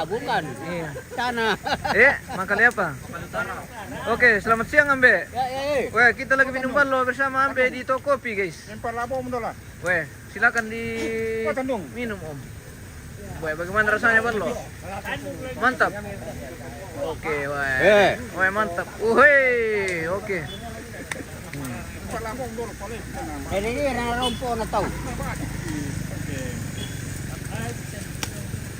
bukan. Iya. Sana. Makan apa? Oke, selamat siang Ambe. Ya. Weh, kita lagi minum ballo bersama Ambe di toko kopi, guys. Lempar labo Om dola. Weh, silakan di minum Om. Weh, bagaimana rasanya ballo? Mantap. Oke, weh. Weh, mantap. Oke. Lempar labo Om dola paling. Ini rompo na tahu.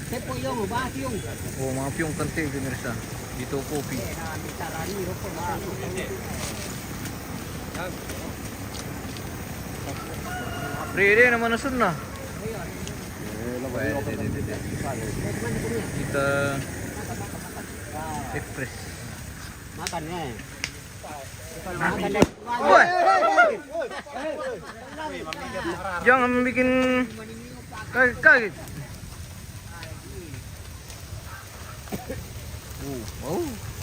Sepo yung bahas yung. Oh, maaf yung kante pemirsa di toko kopi. Rede naman na sunna. Kita express. Makan ya. Woi. Jangan bikin kaget.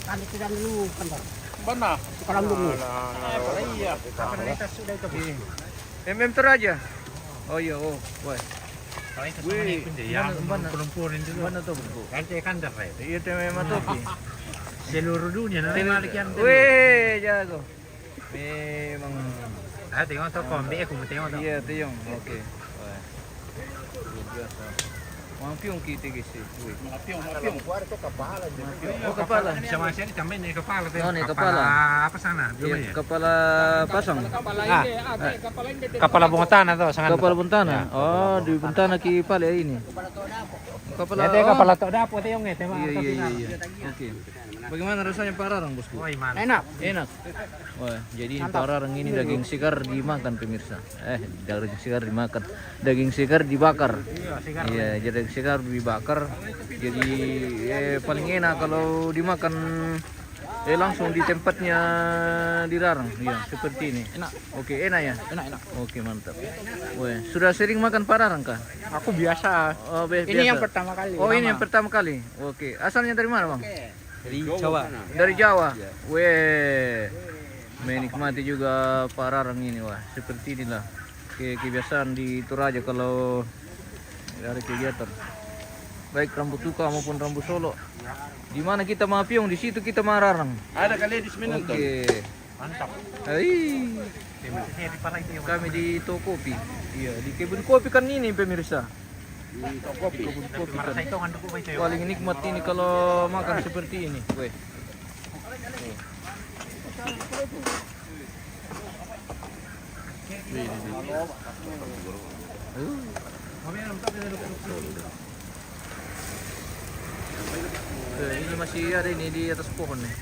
Kali tidak dulu kan. Mana? Sekarang dulu. Iya. Kapasitas sudah itu. Ter aja. Oh iya, woi. Kalau itu semuanya pun dia yang perempuan itu Mana tuh, Bu? kan dia kan dah Iya, memang topi. seluruh dunia nanti balik yang Weh, jago. Memang. tengok tu kombi aku mau tengok tu. Iya, Tiyong. Oke. Wah. Luar biasa. Mampiong kita guys. Mapiong. Keluar itu kepala. Oh, kepala. Bisa masih ditambahin dari kepala tu. Oh, ni kepala. Apa sana? Belum Iya, ya? kepala pasang. Kepala bunga tanah tu sangat. Kepala buntana. Oh, di buntana ki pale ini. Kepala. Ya, dia kepala tak dapur tengok ni tengok. Iya. Oke. Bagaimana rasanya pararang, Bosku? Oh, iman. Enak. Wah, jadi pararang ini daging segar dimakan pemirsa. Daging segar dimakan. Daging segar dibakar. Iya, jadi daging segar dibakar. Jadi paling enak kalau dimakan langsung di tempatnya dilarang. Iya, seperti ini. Enak. Oke, enak ya? Enak. Oke, mantap. Wah, sudah sering makan pararang kah? Aku biasa. Oh, biasa. Ini yang pertama kali. Oh, ini yang pertama kali. Oke, asalnya dari mana, Bang? Dari Jawa. Dari Jawa. Weh. Menikmati juga pararang ini, wah. Seperti inilah kebiasaan di Toraja kalau ada kegiatan. Baik Rambut Tuka maupun Rambut Solo. Di mana kita mapiong, di situ kita mararang. Ada kali di sini nonton. Oke. Mantap. Kami di toko kopi. Iya, di kebun kopi kan ini pemirsa. Kopi. Kopi kan. Saya tahu anduk itu. Paling nikmat ini kalau makan seperti ini. Weh. Ini masih ada ini di atas pohon nih.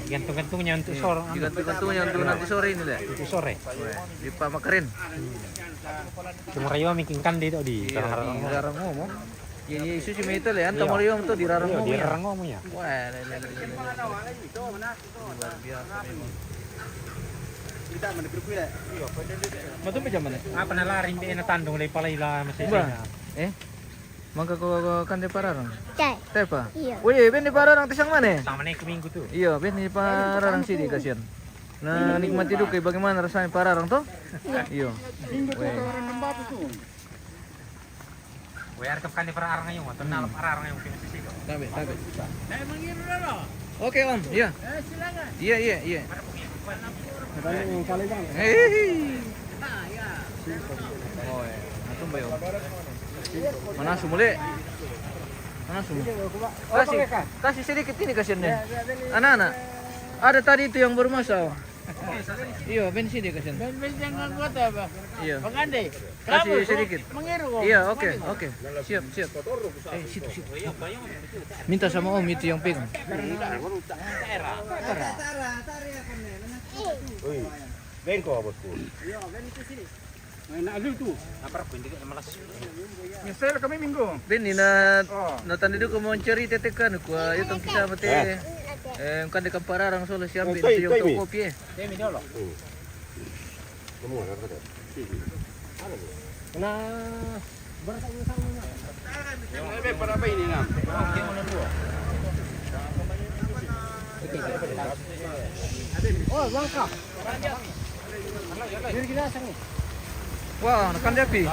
Gantung-gantungnya untuk sore. Digantung-gantungnya untuk nanti sore ini lah. Untuk sore. Di pamakarin. Cuma rayo bikin kan di Di Rarang ngomong. Iya, isu cuma itu lah. Antam orang tuh di Rarang ngomong. Di Rarang ngomong ya. Wah, luar biasa memang. Kita menepuk kuda. Mau tuh macam mana? Apa na laring di na tandong lay palayla masih. Mangka ko kan di Pararang. Cai. Tepa. Iya. Wih, ben di Pararang tisang mana? Sama nih minggu tuh. Iya, ben di Pararang sini kasihan. Nah, nikmati dulu kayak bagaimana rasanya Pararang tuh? Iya. Weh, rekap kan di Pararang yung, tenang Pararang yung pinasisi ko. Tabe. Oke, Om. Iya. Silakan. Iya. Yang paling bang. Oh, antum bayo. Mana sumule? Kasih sedikit ini kasihannya. Anak-anak. Ada tadi itu yang baru masuk. Iya, bensin dia kasihan. Bensin yang kuat apa? Iya. Pengandai. Kasih sedikit. Mengiru. Iya, oke. Siap. Situ. Minta sama Om itu yang pegang. Bengko bosku. Nah, itu. Apa pindik malas. Nyesel kami minggu. Ben ni na tanda ko mo cerita tekan ko ayo tong kisah mate. Kan dekat Pararang solo siap itu yung toko kopi. Demi dolo. Nah, bersama sama. Para apa ini nam? Oh, bangka. Biar kita sang. Wah, nakan dapi.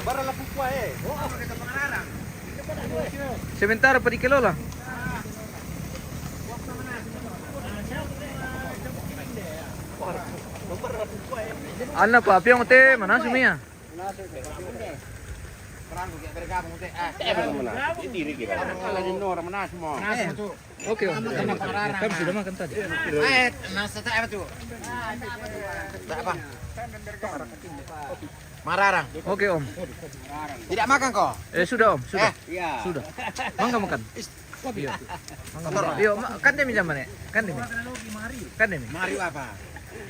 Bara la pupua eh. Sementara pa di kilola. Ana pa piang te mana sumia. Diri kita. Kalau di Nora mana semua. Oke, Om. Kami sudah makan tadi. Nasa tayo tu. Apa? Mararang. Oke, Om. Tidak makan kok? Sudah, Om. Sudah. Iya. Sudah. Mangga makan. Iya. Mangga makan. Yo, kan demi jam mana? Kan demi. Kan demi. Mari apa?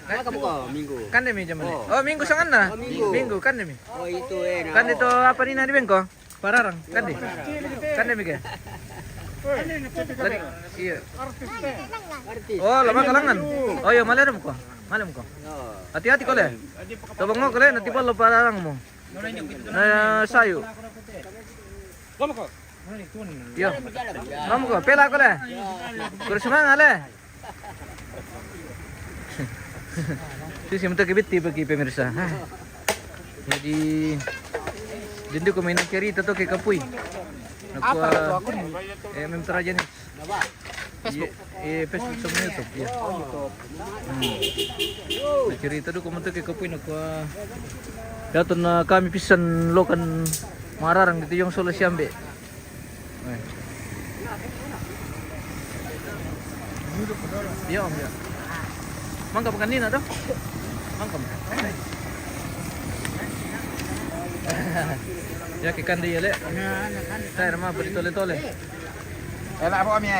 Makan kok minggu. Kan demi jam mana? Oh, minggu sangan na. Minggu kan demi. Oh itu enak. Kan itu apa ni nadi bengko? Pararang. Kan demi. Kan demi ke? Iya. Oh, lama kalangan. Oh, iya malam ko. Malam ko. Hati-hati ko le. Tobong mo ko le, nanti palo pararang mo. Na sayo. Yo. Kamu ko, pela ko le. Kursuman ale. Sisi untuk kibiti bagi pemirsa. Jadi dindi ko may nakirita to kay Kapoy. Nagwa member aja nih. Facebook sama YouTube ya. Nakirita do ko man to kay Kapoy nagwa daton na kami pisan lokan mararang dito yung solo siyambe. Iya Om ya. Mangga makan nina doh. Mangga. Ya kikan dia le. Saya mah beri tole-tole. Enak apa Om ya?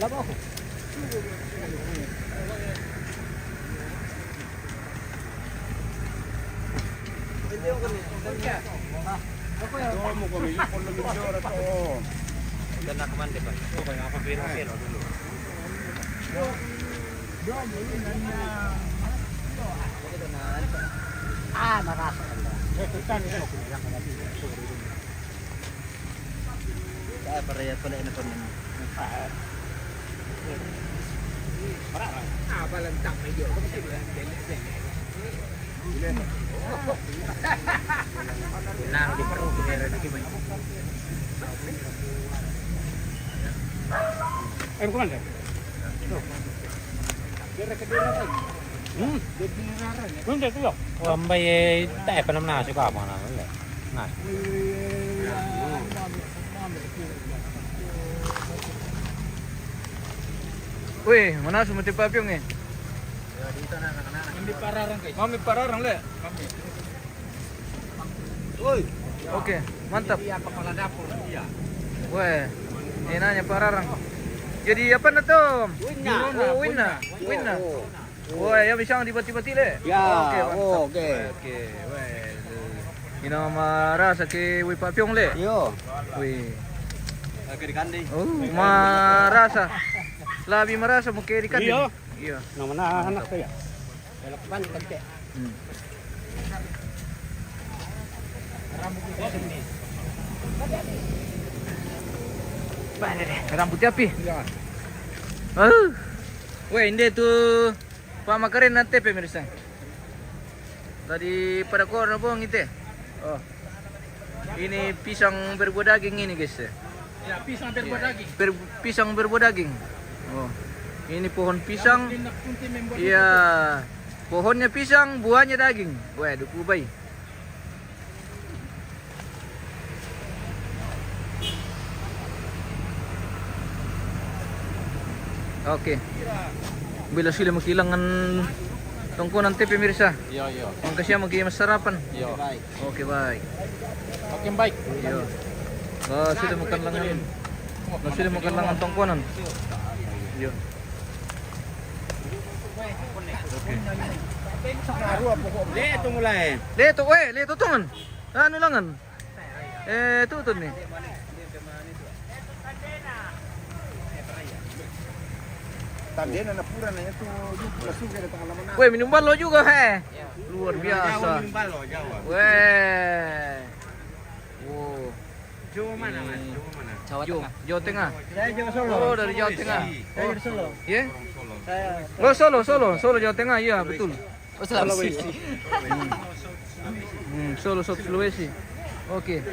Labo aku. Dan aku mandi Pak. Pokoknya apa biro dulu. Marasa. Para pala ina pa niya. Balantang medyo. Nah, di perlu kira di gimana? Kemana? Wambay tayo pa naman na siya ka mga naman. Nah. Wih, mana sumati papyong eh. Hindi pararang kay. Mami pararang le. Uy. Oke, mantap. Iya kepala dapur. Iya. Weh, enaknya pararang. Jadi apa na to? Winna. Oh, winna. Wah, ya bisa dibati-bati le. Ya, Oke, mantap. oke. Oke, weh. Ina marasa ke wi papyong le. Yo. Wih. Agak dikandai. Oh, marasa. Labi marasa mo kay ikan. Iya. Iya. Nama anak saya. Belakang kante. Rambut api. Weh, ini tuh pamakarin nanti pemirsa. Tadi pada korna bong itu. Oh. Ini pisang berbuah daging ini guys. Ya, pisang berbuah daging. Pisang berbuah daging. Oh. Ini pohon pisang. Iya. Pohonnya pisang, buahnya daging. Wah, duku bayi. Oke. Bila sila magkilangan tungkunan te pemirsa. Iya. Mangka siya mag-iimas sarapan. Iya. Oke, baik. Makin baik. Iya. Sila magkalangan. Sila magkalangan tungkunan. Iya. Oke. Itu mulai. Leto tungan. Ano langan? Tutun nih. Tadi na napura na itu suka di tengah laman. Weh, minum balo juga luar biasa. Balo Jawa. Weh. Wow. Jawa mana Mas? Jawa mana? Jawa Tengah. Saya Jawa Solo. Oh, dari Jawa Tengah. Saya dari Solo. Iya? Saya Oh, Solo Jawa Tengah, iya betul. Sulawesi. Solo Sulawesi. Oke.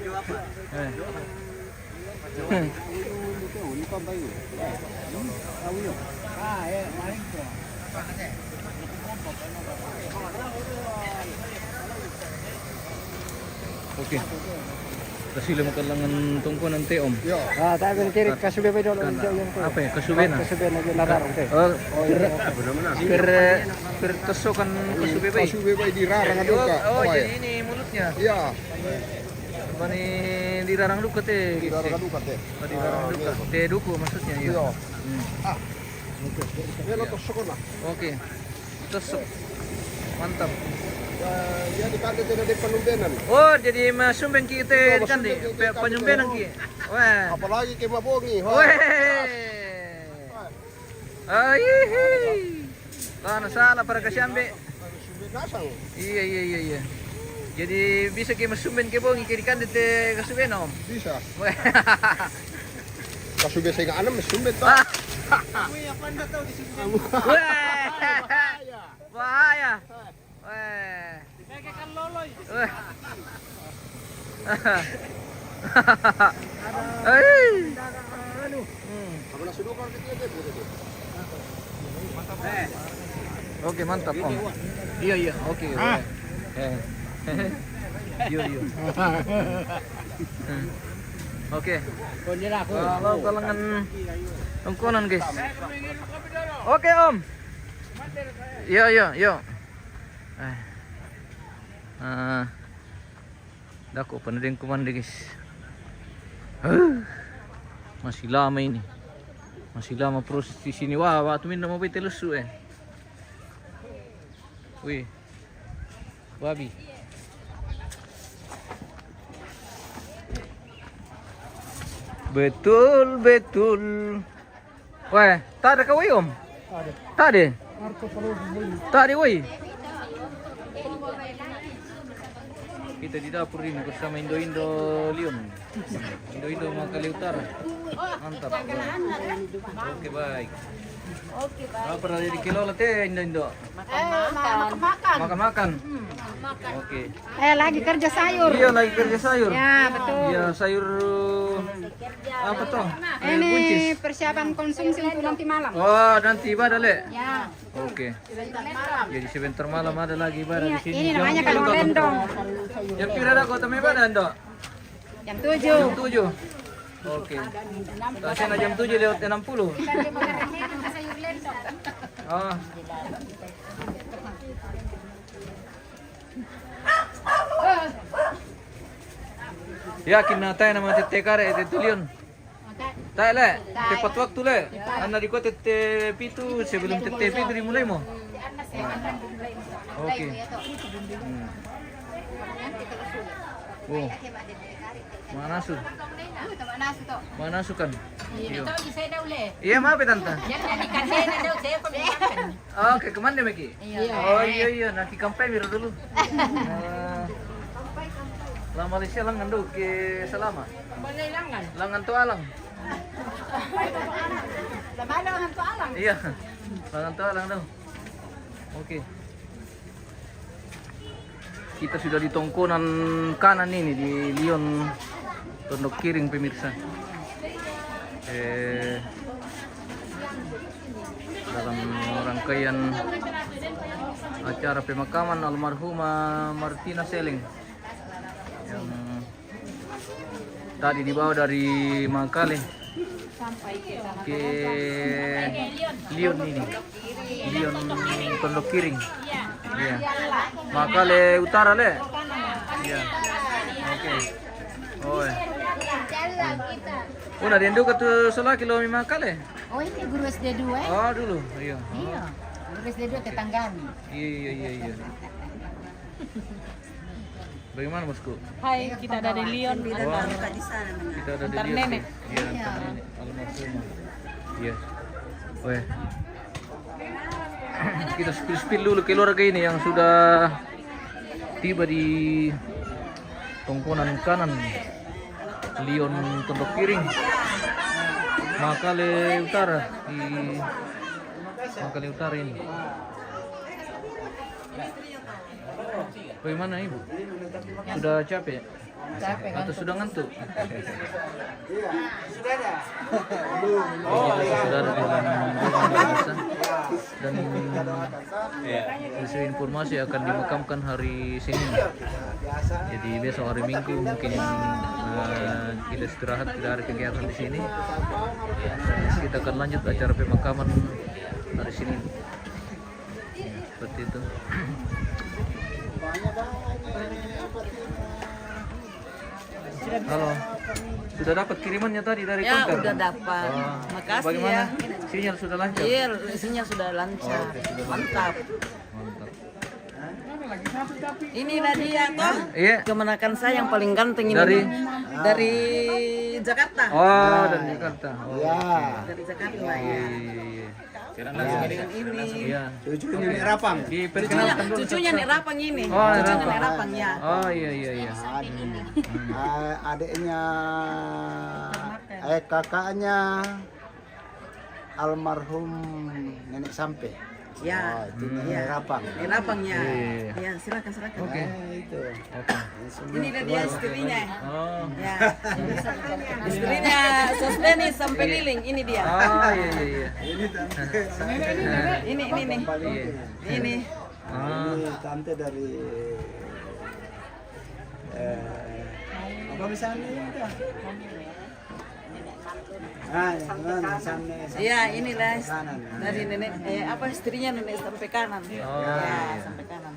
Oke. Kasih makan lengan tungkunan teh om. Yo. Ah, tayo bin tirik kasube pa dolo yung ko. Apa ya? Kasube na. Kasube na giladar ko. Oh, Benar-benar. per tusukan kasube ba? Kasube ba dirarang duka? Oh, jadi ini mulutnya. Iya. Bani dirarang duka teh. Dirarang duka teh. Dirarang duka. Teh duku maksudnya ya. Iya. Hmm. Dia tusuk lah. Oke. Tusuk. Mantap. Ya di kande tidak di penumbenan. Oh, jadi masumben kita kan di penyumbenan ki. Wah. Apalagi ke mabongi. Weh. Ai. Kana salah para kasyambe. Kasang. Iya. Jadi bisa kita masumben ke bongi kiri kan te kasuben om. Bisa. Weh. Kasube saya nggak anam sumbe tuh. Weh. Bahaya. Weh. Kan loloy. Weh. Ai. Kamu nasi dua kan kita deh boleh tuh. Oke, mantap om. Iya, oke. Iya. Oke. Kalau kalangan tongkonan guys. Oke om. Iya. Dako panadeng kumanda guys. Masih lama ini. Masih lama proses di sini. Wah, waktu minum mobil telusu Wih. Babi. Betul. Weh, tak ada kawai om? Tak ada. Tak ada woi. Kita di dapur ini bersama Indo Lion. Indo Makale Utara. Mantap. Oke baik. Apa dari kilo lah teh Indo? Makan. Oke. Lagi kerja sayur. Iya lagi kerja sayur. Ya, betul. Iya sayur apa toh? Ini Buncis. persiapan konsumsi untuk nanti malam. Oh nanti ibadah le. Ya. Oke. Jadi sebentar malam ada lagi ibadah Iya, di sini. ini namanya kalau lendong. Jam pira dah kau temui ibadah Ando? Jam 7. Jam 7. Oke. Tasnya jam 7 lewat 60. Oh. Yakin na tayo naman tete kare tete lion. Tayo le, tepat waktu le. Anda di ko tete pitu sebelum tete pitu dimulai mo. Oke. Oh. Manasukan. Iya maaf ya tante. Oke, kemana Meki? Oh iya, nanti kampai biru dulu. Lang Malaysia lang ando ke selama. Langan to alang. Langan to alang. Iya. Langan to alang daw. Oke. Kita sudah di tongkonan kanan ini di Lion Tondok Kiring pemirsa. Dalam rangkaian acara pemakaman almarhumah Martina Seleng yang tadi dibawa dari Makale ke Lion ini, Lion Tondok Kiring. Iya. Makale Utara le. Iya. Oke. Oh. Una dindo ka tu sala kilo mi Makale. Oh, ini guru SD 2. Oh, dulu. Iya. Iya. Guru SD 2 tetanggaan. Iya. Bagaimana bosku? Hai, kita ada di Lion. Kita ada di Antar Lion. nenek. Iya, antar nenek. Almarhumah. Iya. Weh. Kita spill dulu keluarga ini yang sudah tiba di tongkonan kanan Lion Tondok Kiring Makale Utara di Makale Utara ini. Bagaimana ibu? Sudah capek? Capek kan? Atau sudah ngantuk? Iya, sudah ada. Oh, sudah ada pemirsa. Dan sesuai informasi akan dimakamkan hari Senin. Jadi besok hari Minggu mungkin kita istirahat, tidak ada kegiatan di sini. Kita akan lanjut acara pemakaman hari Senin. Ya, seperti itu. Halo, sudah dapat kirimannya tadi dari Ya, konter? udah dapat. Oh. Makasih Bagaimana? ya. Sinyal sudah lancar? Iya, isinya sudah lancar. Mantap. Mantap. Inilah dia toh. Iya. Kemenakan saya yang paling ganteng ini. Dari Jakarta. Oh, dari Jakarta. Oh. Ya. Dari Jakarta Iya, ya. iya, iya. Dengan ini. Iya. Cucunya Nek Rapang. Diperkenalkan dulu. Cucunya Nek Rapang ini. Oh, Nek Cucunya Rapang. Nek Rapang ya. Oh, iya, iya, iya. Adiknya kakaknya almarhum Nenek Sampe. Ya. Itu Nek Rapang. Nek Rapang ya. Iya. Ya, silakan silakan. Oke. Itu. Oke. Ini dia istrinya. Oh. Ya. Istrinya Sosdeni sampai Liling. Ini dia. Oh, iya, iya, iya. Ini nih. Iya. Ini. Ah. Ini tante dari apa misalnya itu? Iya, inilah dari nenek apa istrinya nenek sampai kanan. iya. Ya, sampai kanan.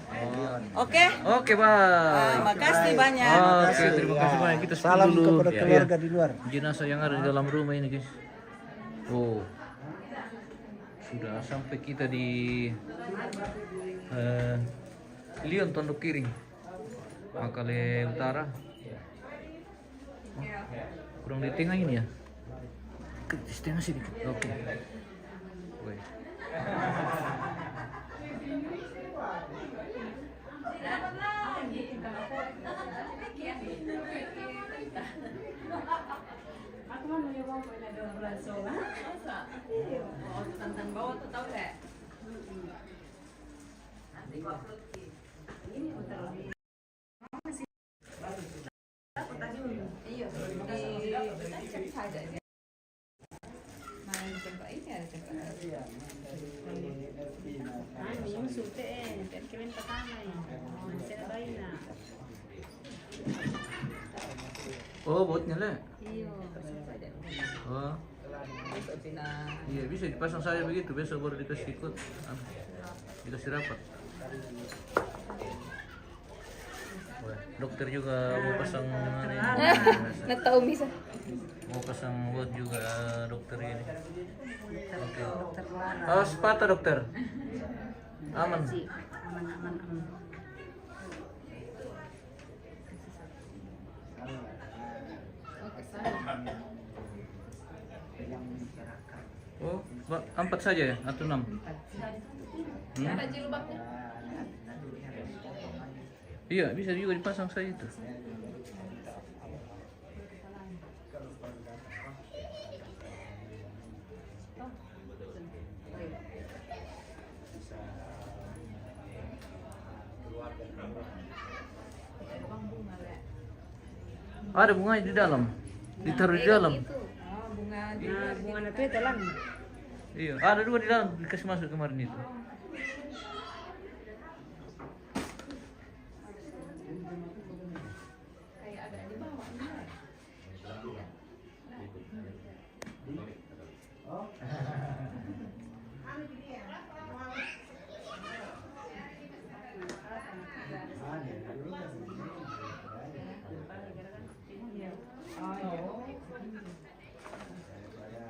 Oke. Oke, Bang. Makasih banyak. Oke, terima kasih banyak. Kita Salam dulu. kepada keluarga di luar. Jenazah yang ada di dalam rumah ini, guys. Oh, sudah sampai kita di Lion Tondok Kiring, Makale Utara. Oh, kurang di tengah ini ya? Di tengah sini. Oke. Woi. Aku mau nyoba main ada bulan sola. Oh, tentang bawah tuh tahu nggak? Nanti gua upload ini bentar lagi. Iya, di saja dia. Main tempat ini ada tempat. Yung sulte kalian pertama ya. Saya bayi na. Oh, botnya lah. Iya, pasang saja. Oh, Besok pindah. iya bisa dipasang saja begitu. Besok baru dikasih ikut, dikasih rapat. Wah, dokter juga mau pasang mana ini? Nggak tahu bisa. Mau pasang bot juga dokter ini. Oke. Oh, sepatu dokter. Aman. Aman. Oh, 4 saja ya atau 6? Iya, bisa juga dipasang saja itu. Ada bunganya di dalam, ditaruh di dalam. Bunga itu dalam. Iya, ada 2 di dalam, dikasih masuk kemarin itu.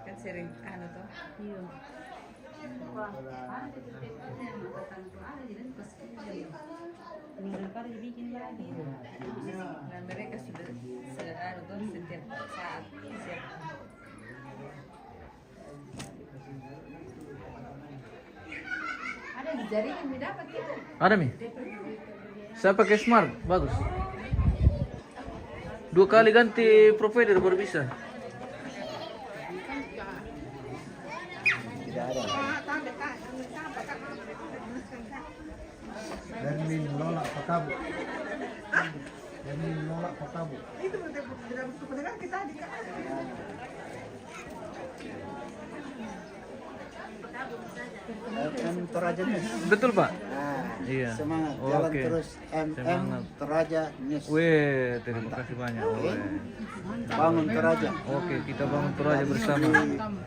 Kan sering anu tuh. Iya. Tinggal pada dibikin lagi. Dan mereka sudah anu tuh setiap saat siap. Ada di jaringan didapat itu. Ada Mi? Saya pakai smart, bagus. 2 kali ganti provider baru bisa. Tidak ada. Dan min nolak pakabut. Jadi menolak Pak Tabu. Itu tidak butuh pendengar kita di Toraja News. Betul Pak. Nah, Iya. semangat, Oh, jalan oke. terus Semangat. Toraja News. Weh, terima kasih banyak. Bangun Toraja. Oke, kita bangun Toraja bersama.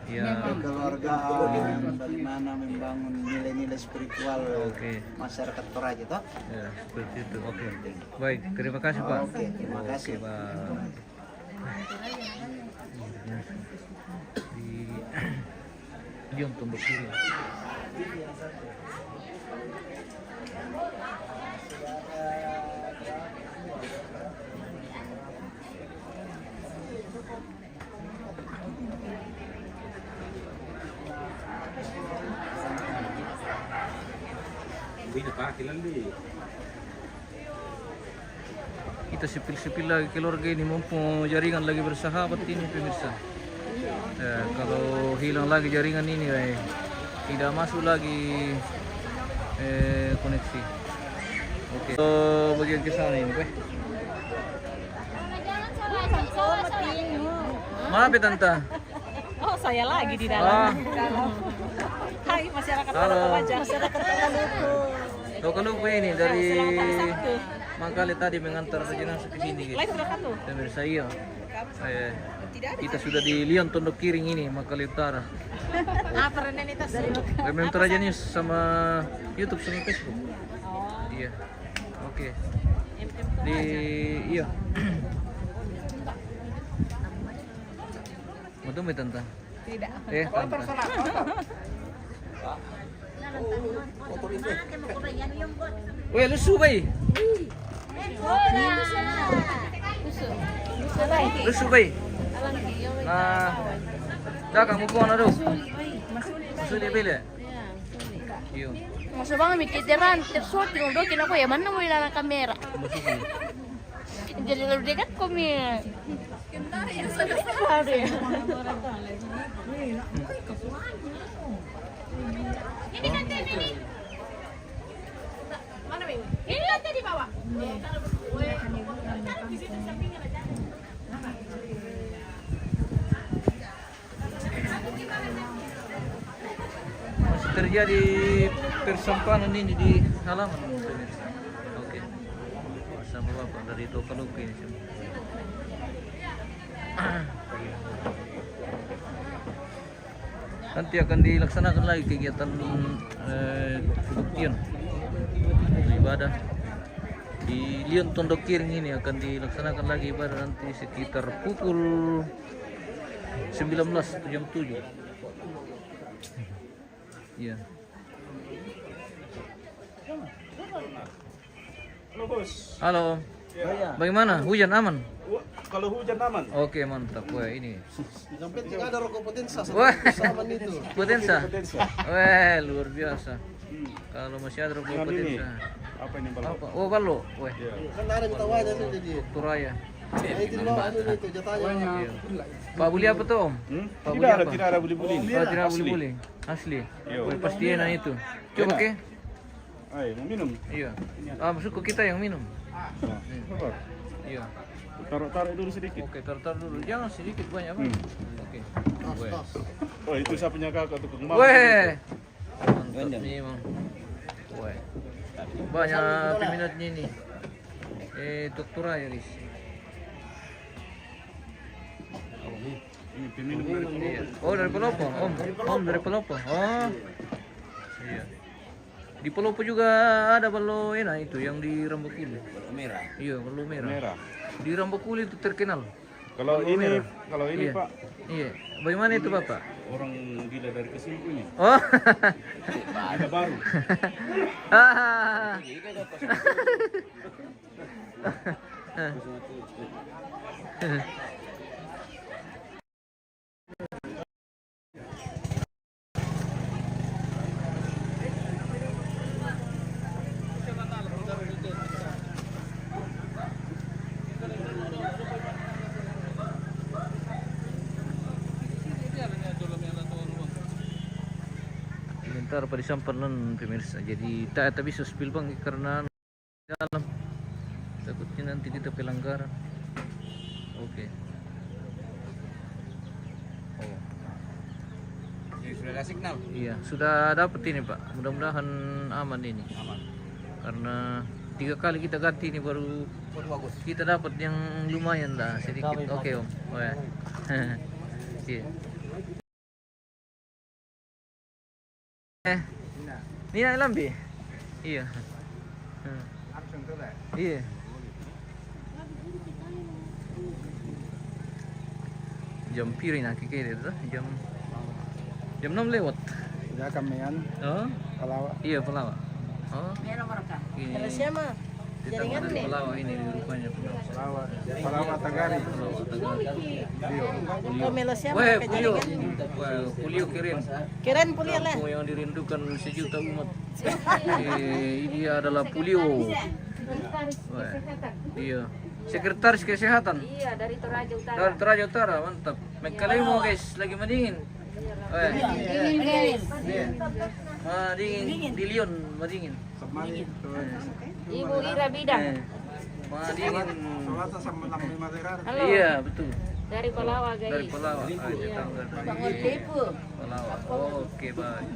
Ya. Kekeluargaan, bagaimana membangun nilai-nilai spiritual Oke. masyarakat Toraja toh? Ya, seperti itu. Oke. Baik, terima kasih Pak. Oke, terima kasih. Oke, Pak. Di Lion Tondok Kiri. Ini Pak, kilali. Kita sipil-sipil lagi keluarga ini, mumpung jaringan lagi bersahabat ini pemirsa. Kalau hilang lagi jaringan ini, tidak masuk lagi koneksi. Oke. Bagian ke sana ini, Maaf ya Tante. Oh, saya lagi di dalam. Ah. Hai masyarakat Halo. Toraja. Masyarakat Toraja. Lupa ini dari Mangkali tadi mengantar jenazah ke sini. Gitu. Live berapa tuh? Pemirsa iya. Kita sudah di Lion Tondok Kiring ini, Mangkali Utara. Apa Renenitas? Memang Toraja News sama YouTube sama Facebook. Iya. Oke. Di iya. Mau tunggu Tante? Tidak. Tante. Weh, lusuh bay. Lusuh bay. Nah, dah kamu kau nak tu? Masuk bila? Iyo. Masa bang mikir jalan tersuat tinggal dokin ako ya mana mau ilang kamera. Jadi lebih dekat kami. Ini kan ini. Mana Bang? Ini nanti dibawa. Masih terjadi persampahan ini di halaman pemirsa. Oke. Bersama Bapak dari Tokaluki ini semua. Nanti akan dilaksanakan lagi kegiatan kebaktian ibadah di Lion Tondok Kiring ini akan dilaksanakan lagi ibadah nanti sekitar pukul 19 jam 7. Iya. Halo bos. Halo. Bagaimana? Hujan aman? Kalau hujan aman. Oke, mantap. Wah, ini. Sampai tidak ada rokok potensa Wah, sama itu. potensa. Wah, luar biasa. Kalau masih ada rokok Dengan ini. potensa. Apa ini balok? Apa? Oh, ballo. Wah, Kan ada yang tawanya tuh jadi. Turaya. Itu loh anu itu jatahnya. Iya. Pak buli apa tuh, Om? Pak buli apa? Tidak ada buli-buli ini. Oh, tidak Asli. buli-buli. Asli. Iya. Wah, pasti enak itu. Coba Enak. ke? Ayo, mau minum? Iya. Masuk ke kita yang minum. Nah, sabar. Iya. Taruh dulu sedikit. Oke, tar dulu. Jangan sedikit banyak, Bang. Oke. Weh. Oh, itu saya punya kakak tukang makan. Weh. Mantap nih, Bang. Weh. Banyak peminatnya ini. Dokter ya, Riz. Ini peminum dari Iya. Oh, dari Pelopo. Om dari Pelopo. Oh. Iya. Di Pelopo juga ada balo enak itu yang di Rambakuli. Merah. Iya, balo merah. merah. Di Rambakuli itu terkenal. Kalau Balo ini, merah. kalau ini Iya. Pak, Iya. Bagaimana itu, Bapak? orang gila dari kesimpu ini. Oh. Ada baru. Ah. Sebentar pada sampalan pemirsa. Jadi tak bisa spill bang karena dalam Takutnya nanti kita pelanggaran. Oke. Oh. Jadi sudah ada signal. Iya, sudah dapat ini Pak. Mudah-mudahan aman ini. Aman. Karena 3 kali kita ganti ini baru Bagus. kita dapat yang lumayan lah sedikit. Oke Om. Oh, ya. Iya. Nina lambi. Iya. Langsung tuh lah. Iya. Jam piro nak kira itu? Jam 6 lewat. Ya kamian Oh, kalau iya Pelawa. Oh, ini. Kalau siapa? Jaringan dari Pelawa ini rupanya Pelawa. Palawa Tagari. Pelawa Tagari. Kau melo siapa? Wah, pakai Pulio. jaringan? Wah, Pulio keren. Keren Pulio lah. Kampung yang dirindukan sejuta umat. Ini adalah Pulio. Wah, iya. Sekretaris Kesehatan Iya, dari Toraja Utara. dari Toraja Utara, mantap. Mekalemo guys, lagi mendingin. Wah, Dingin guys. dingin di Lyon, dingin. Ibu Ira Bidang Dingin. Selasa sama 65 derajat. Halo. Iya, betul. dari Palawa Dari guys. Palawa. Tetangga dari Tipu. Palawa. Oke, baik.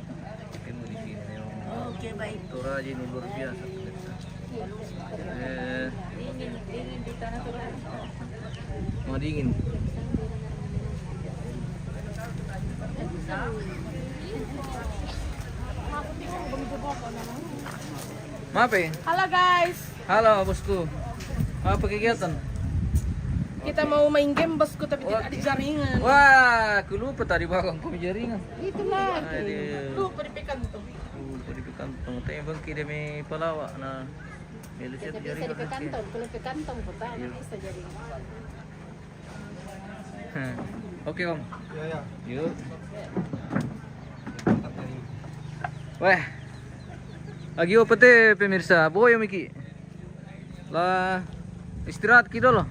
Ketemu di sini. Oke baik. Toraja ini luar biasa. pemirsa. Dingin di tanah Toraja. Mau dingin. Maaf ya? Halo guys, Halo bosku. Apa kegiatan? kita mau main game bosku tapi tidak ada jaringan. Wah, aku lupa tadi bakal kami jaringan. Itulah. Aduh. Lupa dipekan tuh. Pwede ke kantong. Tayo bang kida may Palawa na Bisa milisit di jaringan. kantong, kalau di kantong puta bisa jadi. Oke om. Ya ya. Yuk. Wah. Lagi apa teh pemirsa? Boyo Miki. Lah istirahat kita loh.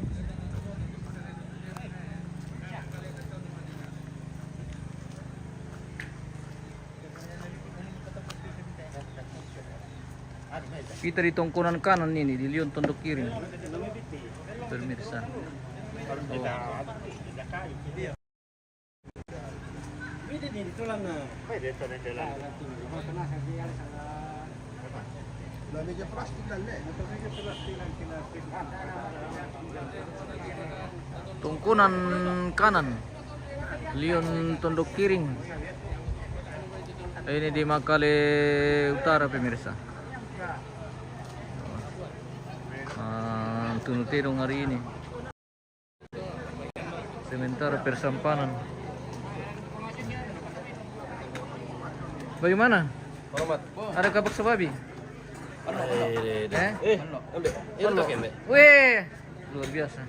Kita di tongkonan kanan ini di Lyon tondok kiri. Pemirsa. Meja plastik dan Tongkonan kanan Lyon tondok kiring. Ini di Makale Utara pemirsa. Tunutidong hari ini. Sementara persampanan. Bagaimana? Hormat. Ada kabak sebabi? Ambil. Weh, luar biasa.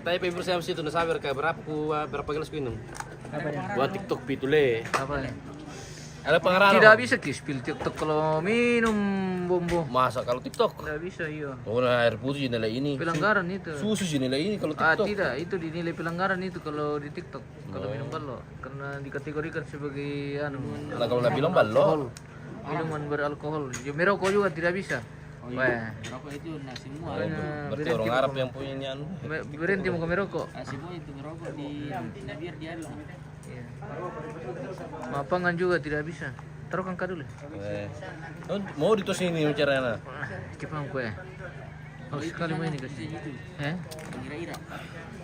Tapi pebir saya situ na sabar ka berapa gelas minum. Buat TikTok pitule. Apa nih? Ada pengarang. Tidak bisa kispil TikTok kalau minum bombo. Masa kalau TikTok? Tidak bisa, iya. Oh, nah, air putih nilai ini. Pelanggaran itu. Susu nilai ini kalau TikTok. Tidak, itu dinilai pelanggaran itu kalau di TikTok. Kalau minum ballo, karena dikategorikan sebagai Nah, kalau nak bilang ballo. Minuman beralkohol. Ya, merokok juga tidak bisa. Wah, Rokok itu nah semua. Berarti orang Arab yang punya ini anu. berhenti mau ke merokok. Semua itu merokok di biar dia lah. Iya. Mapangan juga tidak bisa. Taruh kangka dulu. Mau di tos ini caranya. Cepat kue. Oh, sekali main ini kasih. Kira-kira.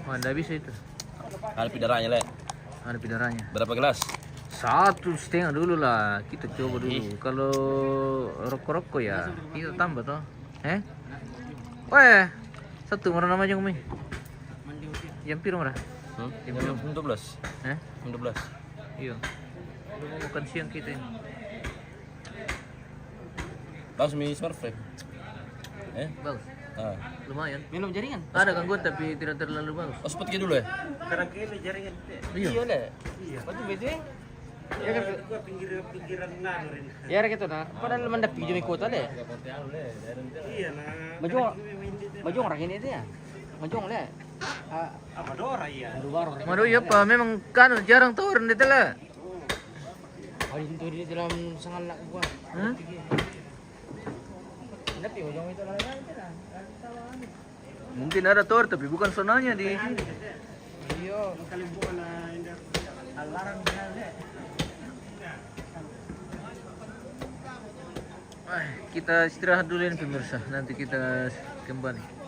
Wah, tidak bisa itu. Ada pidaranya, Le. Ada pidaranya. Berapa gelas? 1,5 dulu lah, kita coba dulu. Kalau rokok-rokok ya kita tambah toh. Wah, satu mana namanya Umi? Jam piro marah? Jam 12. 12. Iya. Udah mau makan siang kita ini. Bagus mi smartphone. Bagus. Ah. Lumayan. Minum jaringan. Ada gangguan tapi tidak terlalu bagus. Oh, sempat dulu ya? Sekarang kini jaringan. Iya. Le. Iya. Waktu beda. Ya kan pinggiran nanurin. Ya gitu nah. Padahal mandap video kota le. Iya nah. Majong orang ini dia. Majong le. Apa dora iya. Madu iya pak, memang kan jarang tahu orang itu lah. Oh itu di dalam sangat nak gua. Tapi ujung itu lah. Mungkin ada tor tapi bukan sonanya di sini. Iya. Kita istirahat dulu ini pemirsa. Nanti kita kembali.